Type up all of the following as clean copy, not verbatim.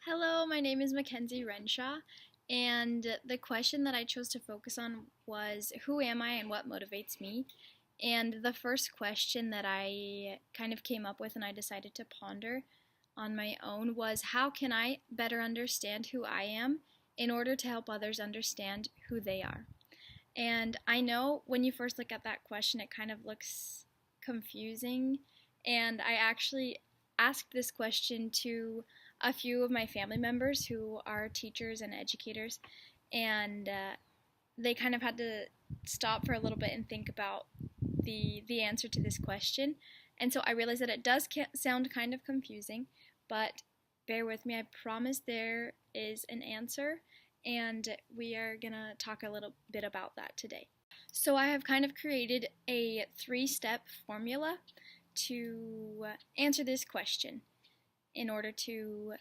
Hello, my name is Mackenzie Renshaw, and the question that I chose to focus on was who am I and what motivates me? And the first question that I kind of came up with and I decided to ponder on my own was how can I better understand who I am in order to help others understand who they are? And I know when you first look at that question, it kind of looks confusing, and I actually asked this question to a few of my family members who are teachers and educators, and they kind of had to stop for a little bit and think about the answer to this question. And so I realized that it does sound kind of confusing, but bear with me. I promise there is an answer, and we are gonna talk a little bit about that today. So I have kind of created a 3-step formula to answer this question in order to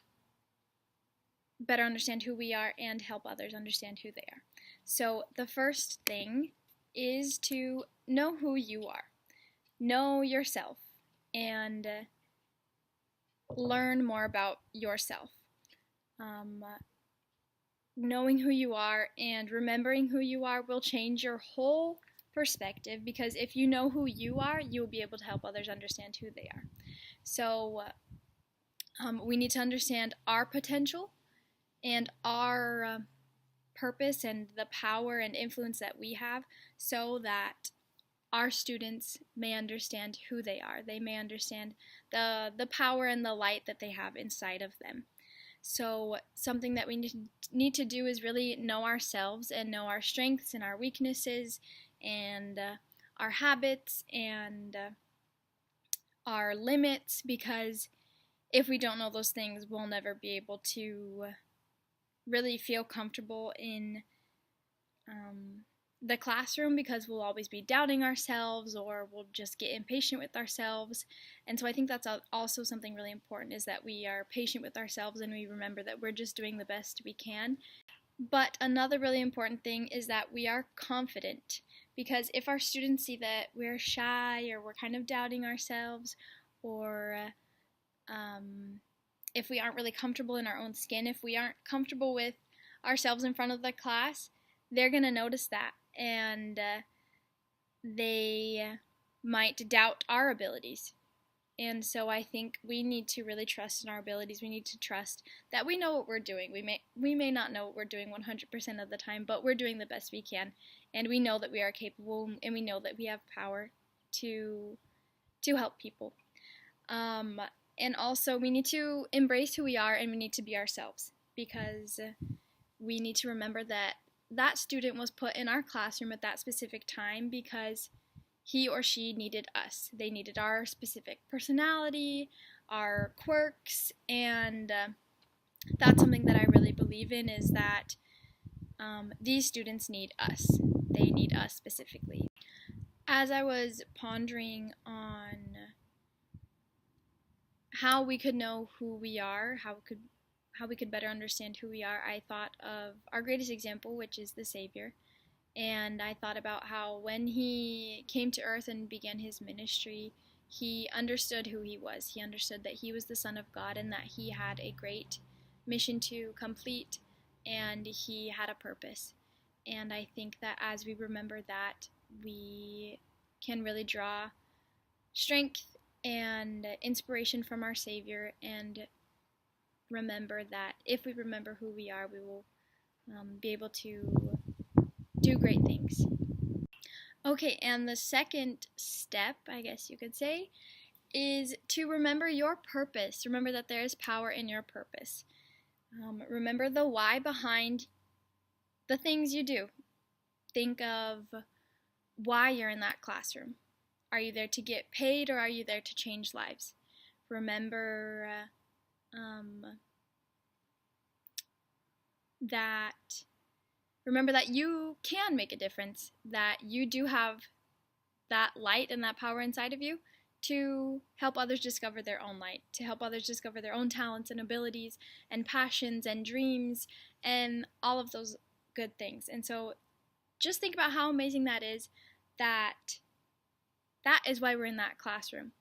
better understand who we are and help others understand who they are. So the first thing is to know who you are. Know yourself and learn more about yourself. Knowing who you are and remembering who you are will change your whole perspective, because if you know who you are, you'll be able to help others understand who they are. So we need to understand our potential and our purpose and the power and influence that we have, so that our students may understand who they are. They may understand the power and the light that they have inside of them. So something that we need to do is really know ourselves and know our strengths and our weaknesses and our habits and our limits, because if we don't know those things, we'll never be able to really feel comfortable in the classroom, because we'll always be doubting ourselves or we'll just get impatient with ourselves. And so I think that's also something really important, is that we are patient with ourselves and we remember that we're just doing the best we can. But another really important thing is that we are confident, because if our students see that we're shy or we're kind of doubting ourselves, or if we aren't really comfortable in our own skin, if we aren't comfortable with ourselves in front of the class, they're going to notice that, and they might doubt our abilities. And so I think we need to really trust in our abilities. We need to trust that we know what we're doing. We may not know what we're doing 100% of the time, but we're doing the best we can, and we know that we are capable, and we know that we have power to help people. And also we need to embrace who we are, and we need to be ourselves, because we need to remember that that student was put in our classroom at that specific time because he or she needed us. They needed our specific personality, our quirks, and that's something that I really believe in, is that these students need us. They need us specifically. As I was pondering on how we could know who we are, how we could better understand who we are, I thought of our greatest example, which is the Savior. And I thought about how when he came to earth and began his ministry, he understood who he was. He understood that he was the Son of God and that he had a great mission to complete, and he had a purpose. And I think that as we remember that, we can really draw strength and inspiration from our Savior, and remember that if we remember who we are, we will be able to do great things. Okay, and the second step, I guess you could say, is to remember your purpose. Remember that there is power in your purpose. Remember the why behind the things you do. Think of why you're in that classroom. Are you there to get paid, or are you there to change lives? Remember that you can make a difference, that you do have that light and that power inside of you to help others discover their own light, to help others discover their own talents and abilities and passions and dreams and all of those good things. And so just think about how amazing that is, that is why we're in that classroom.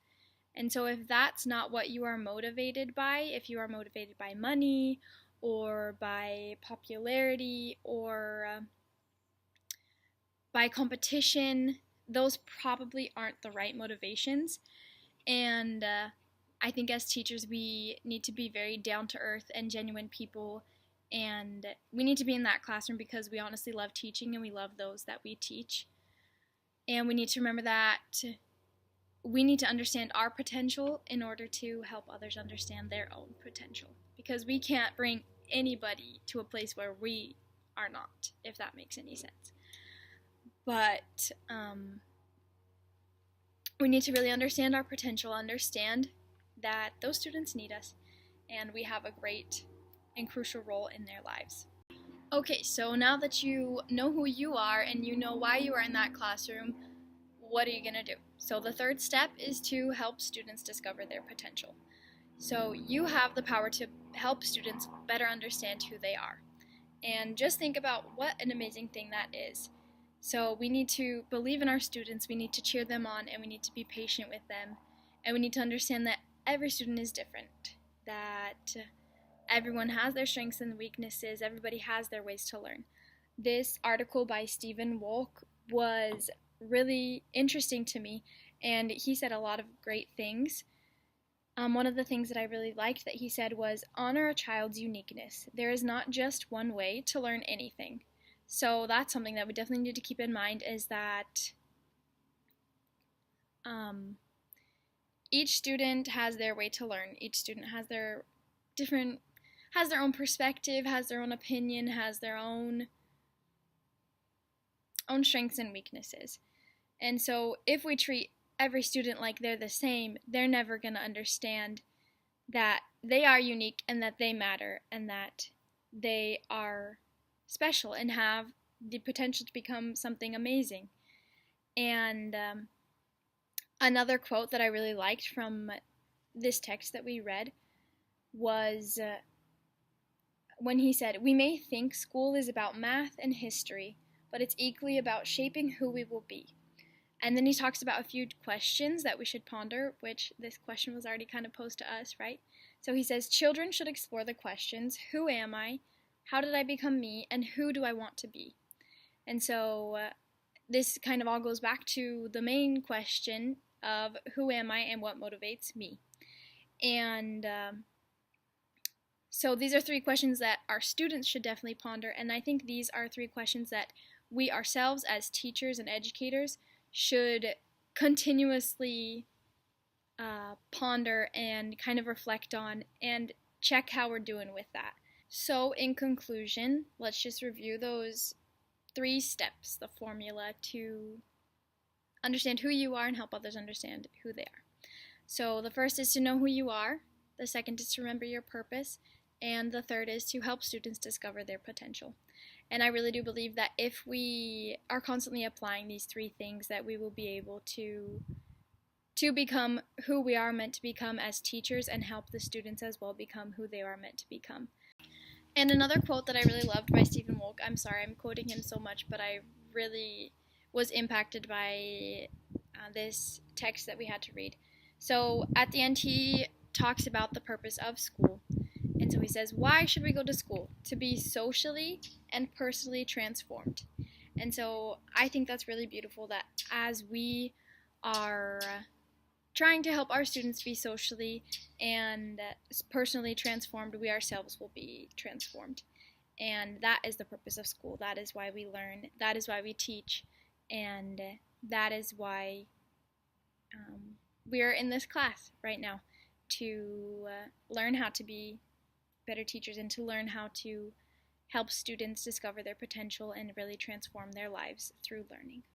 And so if that's not what you are motivated by, if you are motivated by money or by popularity or by competition, those probably aren't the right motivations. And I think as teachers, we need to be very down to earth and genuine people. And we need to be in that classroom because we honestly love teaching and we love those that we teach. And we need to remember that we need to understand our potential in order to help others understand their own potential. Because we can't bring anybody to a place where we are not, if that makes any sense. But we need to really understand our potential, understand that those students need us, and we have a great and crucial role in their lives. Okay, so now that you know who you are and you know why you are in that classroom, what are you going to do? So the third step is to help students discover their potential. So you have the power to help students better understand who they are. And just think about what an amazing thing that is. So we need to believe in our students, we need to cheer them on, and we need to be patient with them. And we need to understand that every student is different, that everyone has their strengths and weaknesses, everybody has their ways to learn. This article by Stephen Wolk was really interesting to me, and he said a lot of great things. One of the things that I really liked that he said was, honor a child's uniqueness. There is not just one way to learn anything. So that's something that we definitely need to keep in mind, is that each student has their way to learn. Each student has their own perspective, has their own opinion, has their own strengths and weaknesses. And so if we treat every student like they're the same, they're never going to understand that they are unique and that they matter and that they are special and have the potential to become something amazing. And another quote that I really liked from this text that we read was when he said, "We may think school is about math and history, but it's equally about shaping who we will be." And then he talks about a few questions that we should ponder, which this question was already kind of posed to us, right? So he says, children should explore the questions, who am I, how did I become me, and who do I want to be? And so this kind of all goes back to the main question of who am I and what motivates me. And so these are three questions that our students should definitely ponder, and I think these are three questions that we ourselves as teachers and educators should continuously ponder and kind of reflect on and check how we're doing with that. So in conclusion, let's just review those 3 steps, the formula to understand who you are and help others understand who they are. So the first is to know who you are, the second is to remember your purpose, and the third is to help students discover their potential. And I really do believe that if we are constantly applying these 3 things, that we will be able to become who we are meant to become as teachers and help the students as well become who they are meant to become. And another quote that I really loved by Stephen Wolk, I'm sorry I'm quoting him so much, but I really was impacted by this text that we had to read. So at the end he talks about the purpose of school. And so he says, why should we go to school? To be socially and personally transformed. And so I think that's really beautiful, that as we are trying to help our students be socially and personally transformed, we ourselves will be transformed. And that is the purpose of school. That is why we learn. That is why we teach. And that is why we are in this class right now, to learn how to be better teachers and to learn how to help students discover their potential and really transform their lives through learning.